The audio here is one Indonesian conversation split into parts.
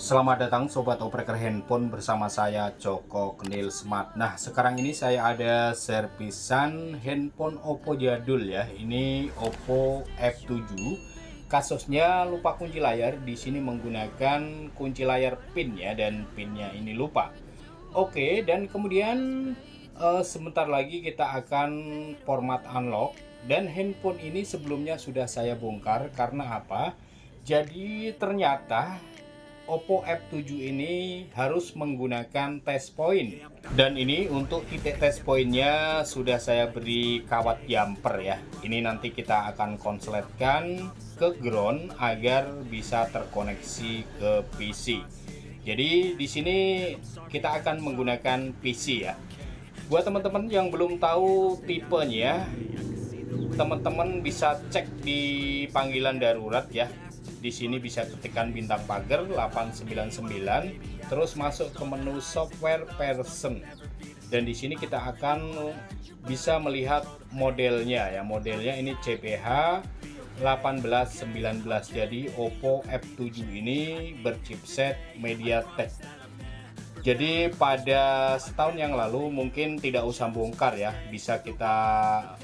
Selamat datang Sobat Opreker Handphone bersama saya Joko Knil Smart. Nah, sekarang ini saya ada servisan handphone Oppo jadul ya. Ini Oppo F7. Kasusnya lupa kunci layar. Di sini menggunakan kunci layar PIN ya, dan PIN-nya ini lupa. Oke, dan kemudian sebentar lagi kita akan format unlock, dan handphone ini sebelumnya sudah saya bongkar karena apa? Jadi ternyata Oppo F7 ini harus menggunakan test point, dan ini untuk titik test pointnya sudah saya beri kawat jumper ya. Ini nanti kita akan konsletkan ke ground agar bisa terkoneksi ke PC. Jadi di sini kita akan menggunakan PC ya. Buat teman-teman yang belum tahu tipenya, teman-teman bisa cek di panggilan darurat ya. Di sini bisa ketikkan bintang pagar 899, terus masuk ke menu software version, dan di sini kita akan bisa melihat modelnya ya. Modelnya ini CPH 1819. Jadi Oppo F7 ini berchipset MediaTek. Jadi pada setahun yang lalu mungkin tidak usah bongkar ya, bisa kita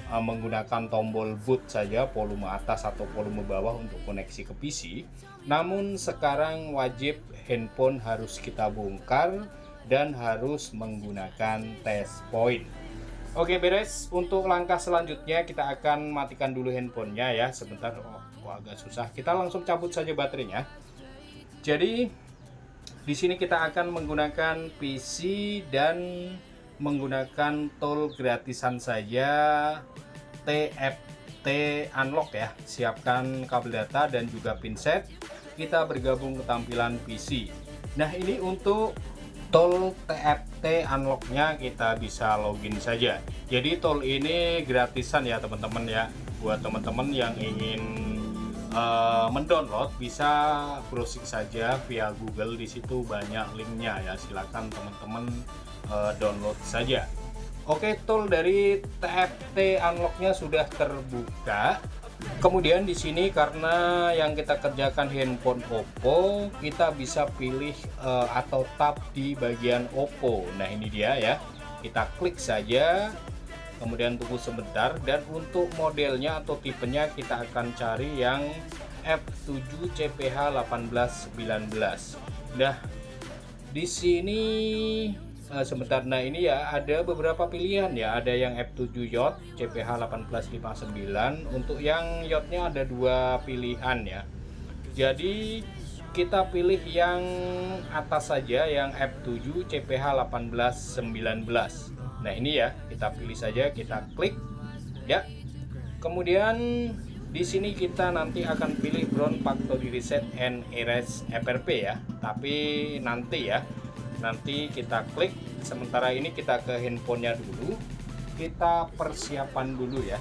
menggunakan tombol boot saja, volume atas atau volume bawah untuk koneksi ke PC. Namun sekarang wajib handphone harus kita bongkar dan harus menggunakan test point. Oke, beres. Untuk langkah selanjutnya kita akan matikan dulu handphonenya ya. Sebentar, agak susah. Kita langsung cabut saja baterainya. Jadi di sini kita akan menggunakan PC dan menggunakan tool gratisan saja, TFT Unlock ya. Siapkan kabel data dan juga pinset. Kita bergabung ke tampilan PC. Nah, ini untuk tool TFT Unlock-nya kita bisa login saja. Jadi tool ini gratisan ya teman-teman ya. Buat teman-teman yang ingin mendownload bisa browsing saja via Google, di situ banyak linknya ya. Silakan teman-teman download saja. Oke, tool dari TFT Unlock-nya sudah terbuka. Kemudian di sini karena yang kita kerjakan handphone Oppo, kita bisa pilih atau tap di bagian Oppo. Nah, ini dia ya. Kita klik saja. Kemudian tunggu sebentar, dan untuk modelnya atau tipenya kita akan cari yang F7 CPH 1819. Nah, di sini sebentar. Nah, ini ya ada beberapa pilihan ya. Ada yang F7 Yacht CPH 1859. Untuk yang Yachtnya ada dua pilihan ya. Jadi kita pilih yang atas saja, yang F7 CPH 1819. Nah, ini ya, kita pilih saja, kita klik ya. Kemudian di sini kita nanti akan pilih Brown Factory Reset and Erase FRP ya. Tapi nanti ya, nanti kita klik. Sementara ini kita ke handphonenya dulu, kita persiapan dulu ya.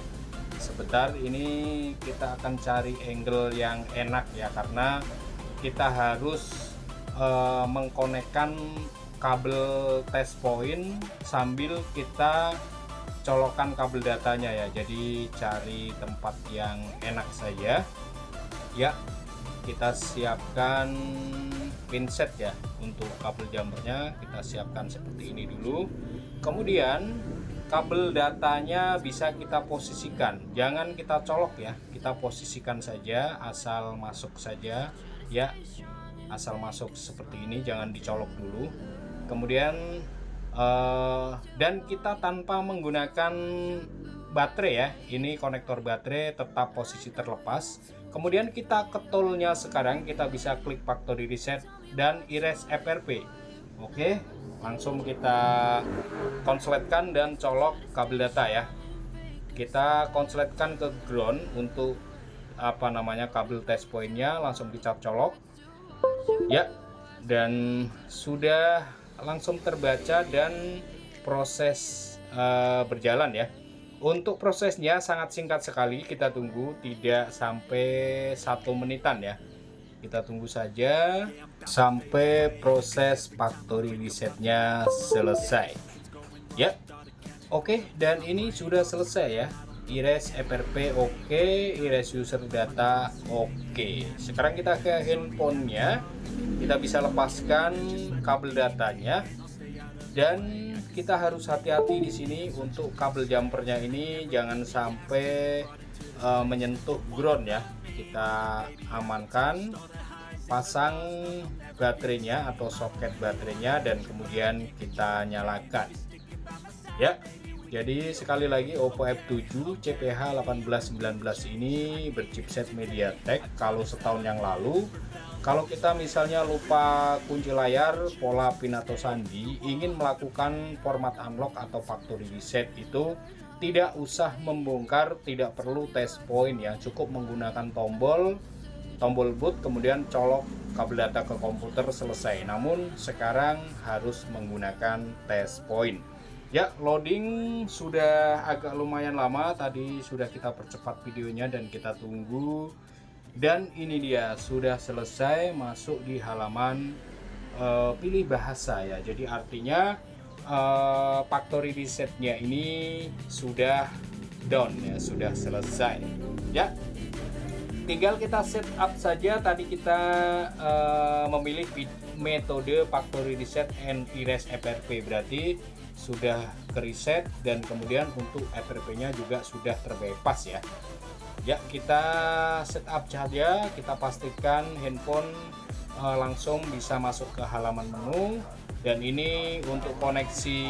Sebentar, ini kita akan cari angle yang enak ya, karena kita harus mengkonekkan kabel test point sambil kita colokan kabel datanya ya. Jadi cari tempat yang enak saja ya. Kita siapkan pinset ya. Untuk kabel jumpernya kita siapkan seperti ini dulu. Kemudian kabel datanya bisa kita posisikan, jangan kita colok ya, kita posisikan saja, asal masuk saja ya. Asal masuk seperti ini, jangan dicolok dulu. Kemudian dan kita tanpa menggunakan baterai ya, ini konektor baterai tetap posisi terlepas. Kemudian kita ke toolnya, sekarang kita bisa klik factory reset dan erase FRP. Oke, langsung kita konsletkan dan colok kabel data ya. Kita konsletkan ke ground untuk kabel test pointnya, langsung kita colok ya, dan sudah langsung terbaca dan proses berjalan ya. Untuk prosesnya sangat singkat sekali, kita tunggu tidak sampai 1 menitan ya. Kita tunggu saja sampai proses factory resetnya selesai ya. Oke, dan ini sudah selesai ya. erase FRP oke, erase user data oke. Sekarang kita ke handphonenya, kita bisa lepaskan kabel datanya, dan kita harus hati-hati di sini untuk kabel jumpernya ini jangan sampai menyentuh ground ya. Kita amankan, pasang baterainya atau soket baterainya, dan kemudian kita nyalakan ya. Jadi sekali lagi, Oppo F7 CPH 1819 ini berchipset MediaTek. Kalau setahun yang lalu, kalau kita misalnya lupa kunci layar, pola pin atau sandi, ingin melakukan format unlock atau factory reset, itu tidak usah membongkar, tidak perlu test point ya, cukup menggunakan tombol boot, kemudian colok kabel data ke komputer, selesai. Namun sekarang harus menggunakan test point ya. Loading sudah agak lumayan lama, tadi sudah kita percepat videonya dan kita tunggu, dan ini dia sudah selesai masuk di halaman pilih bahasa ya. Jadi artinya factory resetnya ini sudah done ya, sudah selesai ya. Tinggal kita setup saja. Tadi kita memilih metode factory reset and erase FRP, berarti sudah ke reset, dan kemudian untuk FRP nya juga sudah terbebas ya. Ya, kita setup saja, kita pastikan handphone langsung bisa masuk ke halaman menu, dan ini untuk koneksi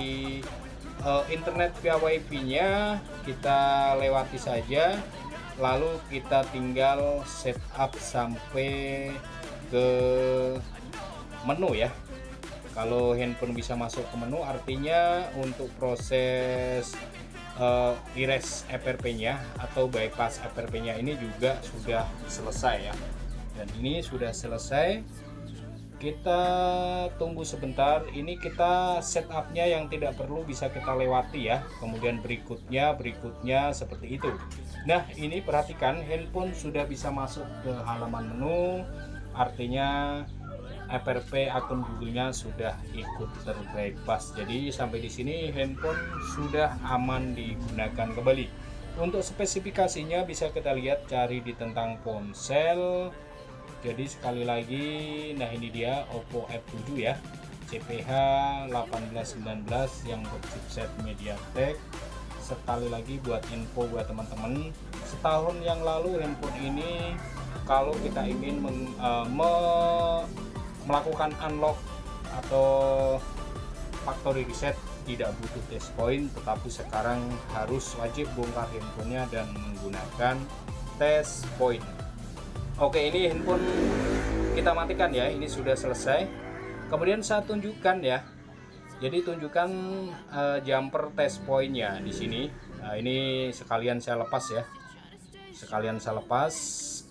internet via wifi nya kita lewati saja, lalu kita tinggal setup sampai ke menu ya. Kalau handphone bisa masuk ke menu, artinya untuk proses erase FRP nya atau bypass FRP nya ini juga sudah selesai ya. Dan ini sudah selesai. Kita tunggu sebentar. Ini kita setupnya yang tidak perlu bisa kita lewati ya. Kemudian berikutnya seperti itu. Nah, ini perhatikan, handphone sudah bisa masuk ke halaman menu, artinya FRP akun Google-nya sudah ikut terbebas. Jadi sampai di sini handphone sudah aman digunakan kembali. Untuk spesifikasinya bisa kita lihat, cari di tentang ponsel. Jadi sekali lagi, nah ini dia Oppo F7 ya, CPH 1819 yang berchipset MediaTek. Sekali lagi buat info buat teman-teman, setahun yang lalu handphone ini kalau kita ingin melakukan unlock atau factory reset tidak butuh test point, tetapi sekarang harus wajib bongkar handphonenya dan menggunakan test point. Oke, ini handphone kita matikan ya, ini sudah selesai. Kemudian saya tunjukkan ya, jadi tunjukkan jumper test pointnya di sini. Nah, ini sekalian saya lepas ya,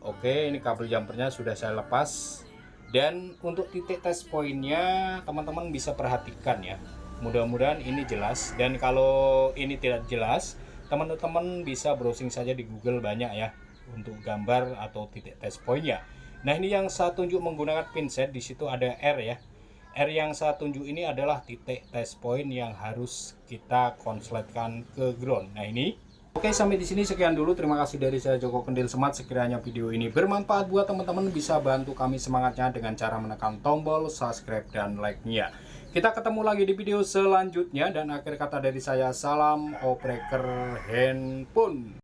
Oke, ini kabel jumpernya sudah saya lepas. Dan untuk titik test pointnya teman-teman bisa perhatikan ya, mudah-mudahan ini jelas. Dan kalau ini tidak jelas, teman-teman bisa browsing saja di Google, banyak ya untuk gambar atau titik test pointnya. Nah, ini yang saya tunjuk menggunakan pinset, di situ ada R ya. R yang saya tunjuk ini adalah titik test point yang harus kita konsletkan ke ground. Nah, ini oke, sampai di sini sekian dulu. Terima kasih dari saya Joko Kendil Smart. Sekiranya video ini bermanfaat buat teman-teman, bisa bantu kami semangatnya dengan cara menekan tombol subscribe dan like-nya. Kita ketemu lagi di video selanjutnya, dan akhir kata dari saya, salam opreker handphone.